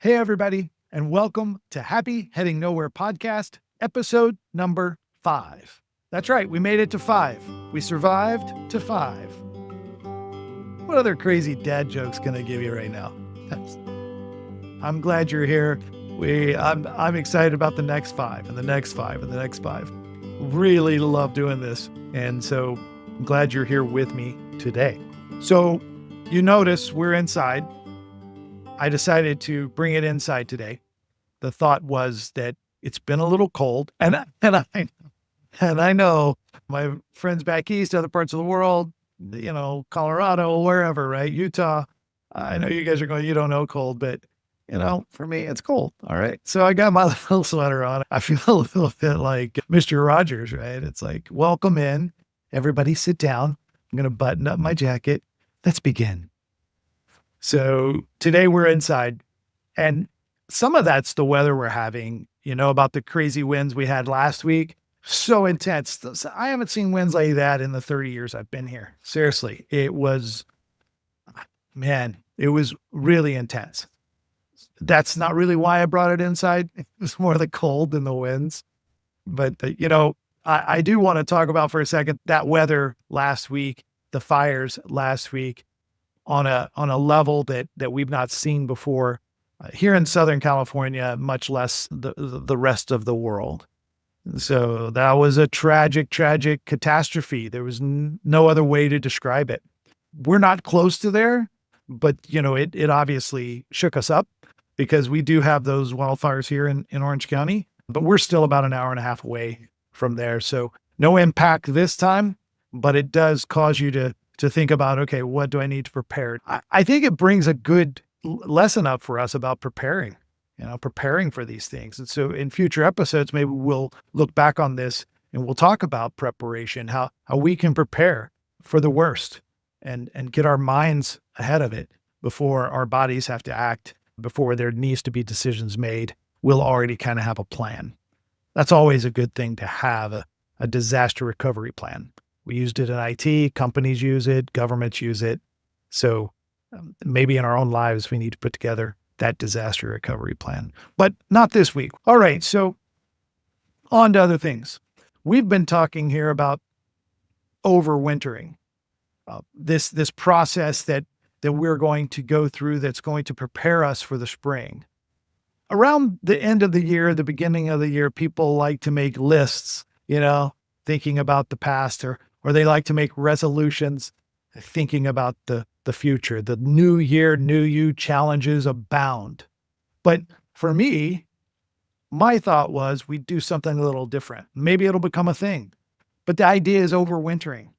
Hey, everybody, and welcome to Happy Heading Nowhere podcast, episode number 5. That's right, we made it to 5. We survived to 5. What other crazy dad jokes can I give you right now? I'm glad you're here. I'm excited about the next 5 and the next 5 and the next 5. Really love doing this, and so I'm glad you're here with me today. So you notice we're inside. I decided to bring it inside today. The thought was that it's been a little cold, and I know my friends back east, other parts of the world, Colorado, wherever, right? Utah. I know you guys are going, you don't know cold, but for me, it's cold. All right. So I got my little sweater on. I feel a little bit like Mr. Rogers, right? It's like, welcome in. Everybody sit down. I'm going to button up my jacket. Let's begin. So today we're inside, and some of that's the weather we're having, about the crazy winds we had last week. So intense. I haven't seen winds like that in the 30 years I've been here. Seriously, it was really intense. That's not really why I brought it inside. It was more the cold than the winds. But, I do want to talk about for a second that weather last week, the fires last week on a level that we've not seen before here in Southern California, much less the rest of the world. So that was a tragic catastrophe. There was no other way to describe it. We're not close to there, but it obviously shook us up because we do have those wildfires here in Orange County, but we're still about an hour and a half away from there. So no impact this time, but it does cause you to think about, okay, what do I need to prepare? I think it brings a good lesson up for us about preparing for these things. And so in future episodes, maybe we'll look back on this and we'll talk about preparation, how we can prepare for the worst and get our minds ahead of it before our bodies have to act, before there needs to be decisions made. We'll already kind of have a plan. That's always a good thing to have, a disaster recovery plan. We used it in IT, companies use it, governments use it. So maybe in our own lives, we need to put together that disaster recovery plan, but not this week. All right. So on to other things. We've been talking here about overwintering, this process that we're going to go through that's going to prepare us for the spring. Around the end of the year, the beginning of the year, people like to make lists, thinking about the past, or they like to make resolutions, thinking about the future. The new year, new you challenges abound. But for me, my thought was we'd do something a little different. Maybe it'll become a thing. But the idea is overwintering.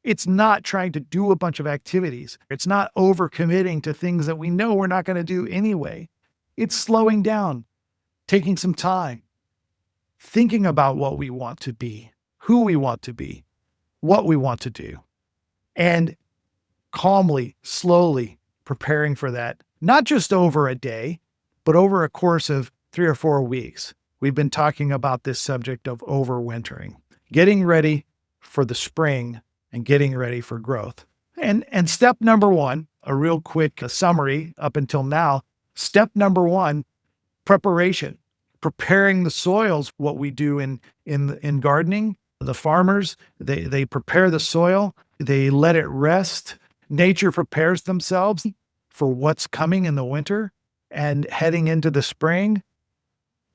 It's not trying to do a bunch of activities. It's not overcommitting to things that we know we're not going to do anyway. It's slowing down, taking some time, thinking about what we want to be, who we want to be, what we want to do, and calmly, slowly preparing for that, not just over a day, but over a course of 3 or 4 weeks. We've been talking about this subject of overwintering, getting ready for the spring and getting ready for growth. And step number 1, a real quick summary up until now. Step number 1, preparation, preparing the soils. What we do in gardening, the farmers, they prepare the soil, they let it rest. Nature prepares themselves for what's coming in the winter and heading into the spring.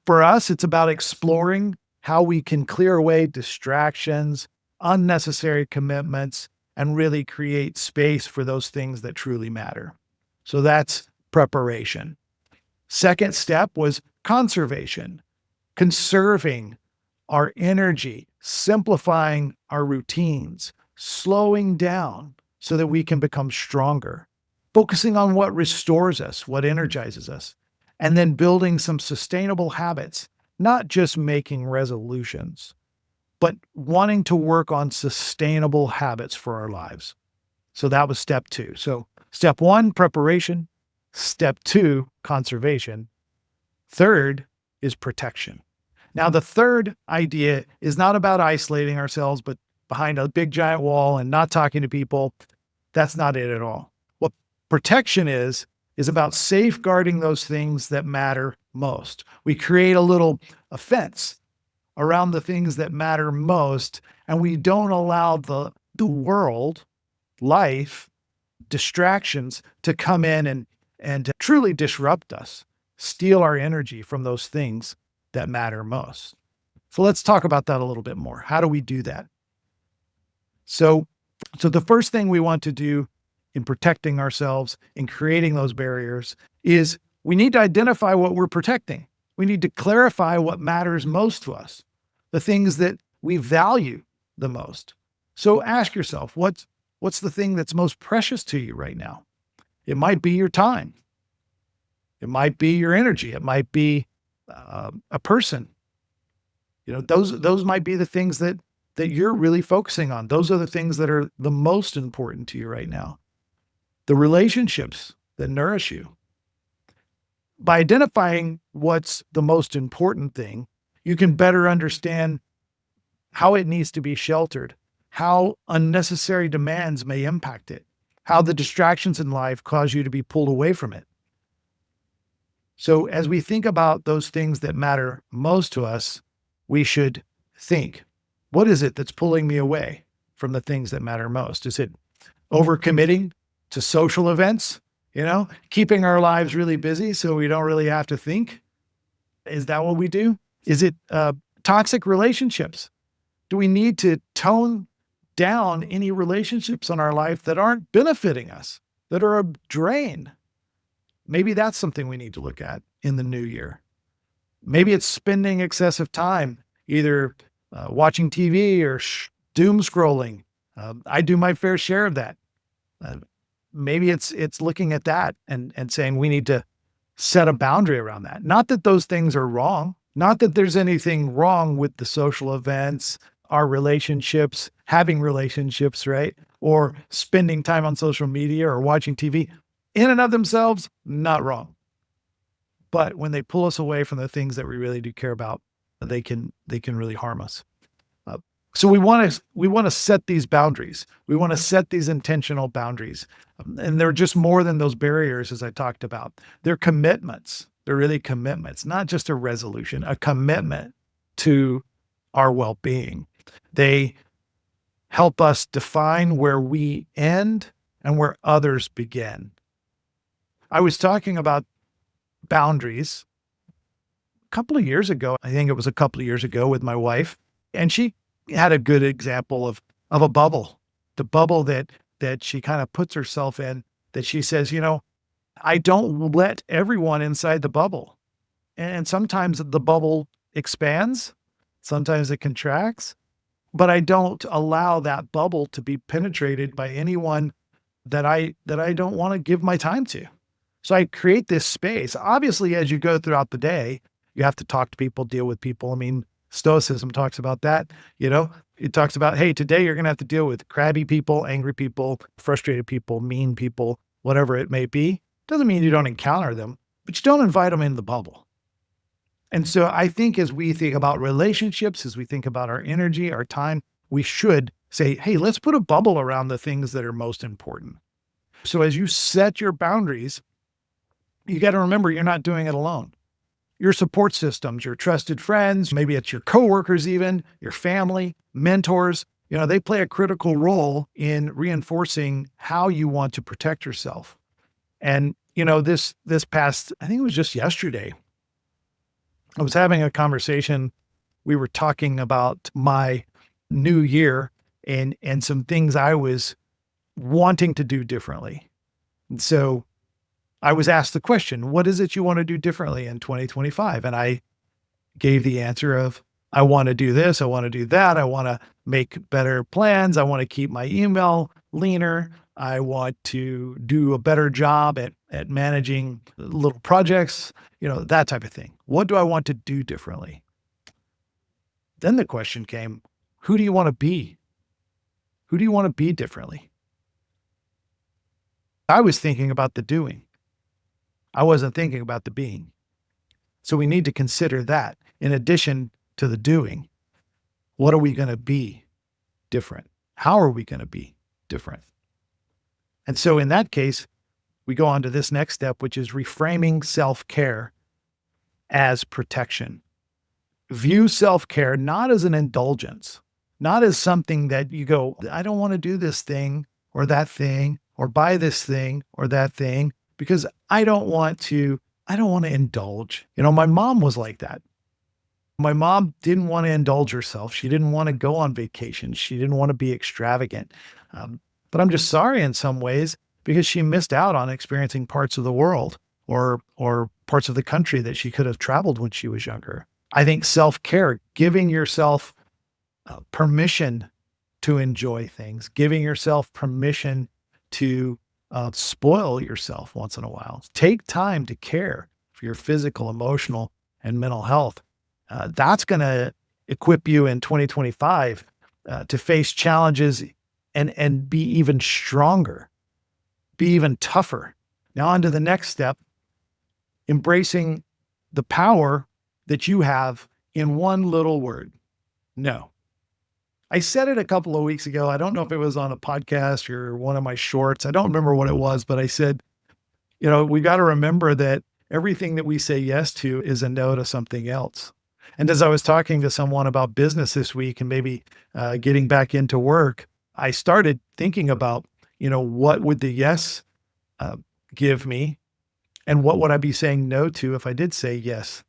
For us, it's about exploring how we can clear away distractions, unnecessary commitments, and really create space for those things that truly matter. So that's preparation. Second step was conservation, conserving our energy, simplifying our routines, slowing down so that we can become stronger, focusing on what restores us, what energizes us, and then building some sustainable habits, not just making resolutions, but wanting to work on sustainable habits for our lives. So that was step 2. So step 1, preparation. Step 2, conservation. Third is protection. Now, the third idea is not about isolating ourselves, but behind a big giant wall and not talking to people. That's not it at all. What protection is is about safeguarding those things that matter most. We create a little fence around the things that matter most, and we don't allow the world, life, distractions to come in and to truly disrupt us, steal our energy from those things that matter most. So let's talk about that a little bit more. How do we do that? So so the first thing we want to do in protecting ourselves, in creating those barriers, is we need to identify what we're protecting. We need to clarify what matters most to us, the things that we value the most. So ask yourself, what's the thing that's most precious to you right now? It might be your time. It might be your energy. It might be a person. Those might be the things that you're really focusing on. Those are the things that are the most important to you right now. The relationships that nourish you. By identifying what's the most important thing, you can better understand how it needs to be sheltered, how unnecessary demands may impact it, how the distractions in life cause you to be pulled away from it. So as we think about those things that matter most to us, we should think, what is it that's pulling me away from the things that matter most? Is it overcommitting to social events? Keeping our lives really busy so we don't really have to think? Is that what we do? Is it toxic relationships? Do we need to tone down any relationships in our life that aren't benefiting us, that are a drain? Maybe that's something we need to look at in the new year. Maybe it's spending excessive time either watching TV or doom scrolling. I do my fair share of that. Maybe it's looking at that and saying we need to set a boundary around that. Not that those things are wrong, not that there's anything wrong with the social events, our relationships, having relationships, right? Or spending time on social media or watching TV. In and of themselves, not wrong. But when they pull us away from the things that we really do care about, they can really harm us. So we want to set these boundaries. We want to set these intentional boundaries. And they're just more than those barriers, as I talked about. They're commitments. They're really commitments, not just a resolution, a commitment to our well-being. They help us define where we end and where others begin. I was talking about boundaries a couple of years ago. I think it was a couple of years ago with my wife, and she had a good example of a bubble, the bubble that she kind of puts herself in, that she says, I don't let everyone inside the bubble. And sometimes the bubble expands, sometimes it contracts, but I don't allow that bubble to be penetrated by anyone that I don't want to give my time to. So I create this space. Obviously, as you go throughout the day, you have to talk to people, deal with people. I mean, Stoicism talks about that. It talks about, hey, today you're going to have to deal with crabby people, angry people, frustrated people, mean people, whatever it may be. Doesn't mean you don't encounter them, but you don't invite them into the bubble. And so I think as we think about relationships, as we think about our energy, our time, we should say, hey, let's put a bubble around the things that are most important. So as you set your boundaries, you got to remember you're not doing it alone. Your support systems, your trusted friends, maybe it's your coworkers even, your family, mentors, they play a critical role in reinforcing how you want to protect yourself. And, this past, I think it was just yesterday, I was having a conversation. We were talking about my new year and some things I was wanting to do differently. And so I was asked the question, what is it you want to do differently in 2025? And I gave the answer of, I want to do this. I want to do that. I want to make better plans. I want to keep my email leaner. I want to do a better job at managing little projects, that type of thing. What do I want to do differently? Then the question came, who do you want to be? Who do you want to be differently? I was thinking about the doing. I wasn't thinking about the being. So we need to consider that in addition to the doing. What are we going to be different? How are we going to be different? And so in that case, we go on to this next step, which is reframing self-care as protection. View self-care not as an indulgence, not as something that you go, I don't want to do this thing or that thing or buy this thing or that thing because I don't want to indulge. My mom was like that. My mom didn't want to indulge herself. She didn't want to go on vacation. She didn't want to be extravagant. But I'm just sorry in some ways because she missed out on experiencing parts of the world or parts of the country that she could have traveled when she was younger. I think self-care, giving yourself permission to enjoy things, giving yourself permission to spoil yourself once in a while. Take time to care for your physical, emotional, and mental health. That's going to equip you in 2025 to face challenges and be even stronger, be even tougher. Now, on to the next step, embracing the power that you have in one little word, no. I said it a couple of weeks ago. I don't know if it was on a podcast or one of my shorts. I don't remember what it was, but I said, we got to remember that everything that we say yes to is a no to something else. And as I was talking to someone about business this week and maybe getting back into work, I started thinking about, what would the yes uh, give me? And what would I be saying no to if I did say yes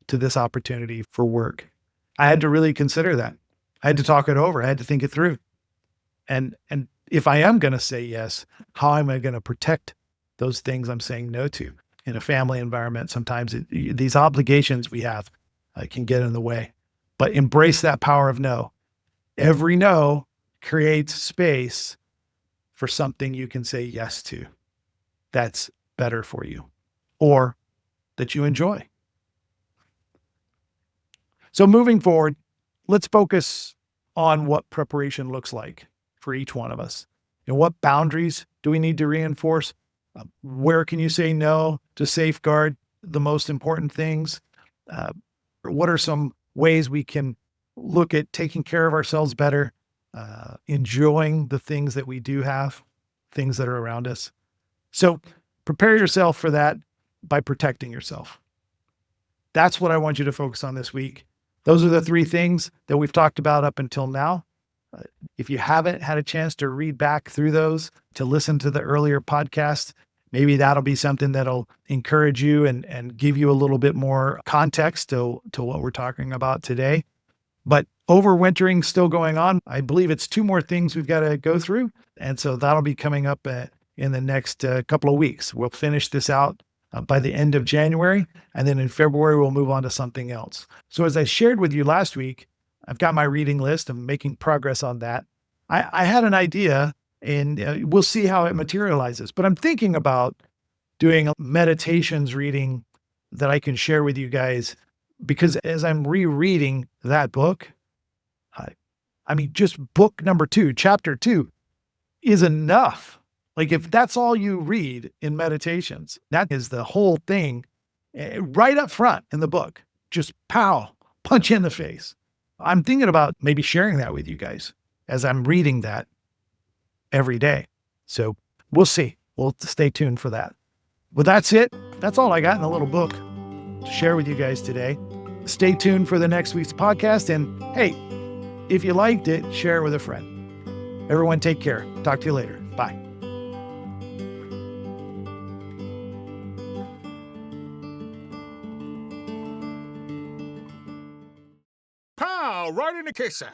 to this opportunity for work? I had to really consider that. I had to talk it over. I had to think it through. And if I am going to say yes, how am I going to protect those things I'm saying no to? In a family environment, sometimes these obligations we have can get in the way. But embrace that power of no. Every no creates space for something you can say yes to that's better for you or that you enjoy. So moving forward, let's focus on what preparation looks like for each one of us. What boundaries do we need to reinforce? Where can you say no to safeguard the most important things? What are some ways we can look at taking care of ourselves better, enjoying the things that we do have, things that are around us? So prepare yourself for that by protecting yourself. That's what I want you to focus on this week. Those are the three things that we've talked about up until now. If you haven't had a chance to read back through those, to listen to the earlier podcast, maybe that'll be something that'll encourage you and give you a little bit more context to what we're talking about today. But overwintering still going on. I believe it's 2 more things we've got to go through. And so that'll be coming up in the next couple of weeks. We'll finish this out by the end of January. And then in February, we'll move on to something else. So as I shared with you last week, I've got my reading list. I'm making progress on that. I had an idea and we'll see how it materializes, but I'm thinking about doing a meditations reading that I can share with you guys because as I'm rereading that book, just book number 2, chapter 2 is enough. Like if that's all you read in meditations, that is the whole thing right up front in the book. Just pow, punch you in the face. I'm thinking about maybe sharing that with you guys as I'm reading that every day. So we'll see. We'll stay tuned for that. But that's it. That's all I got in the little book to share with you guys today. Stay tuned for the next week's podcast. And hey, if you liked it, share it with a friend. Everyone take care. Talk to you later. Bye. Pow! Right in the kisser.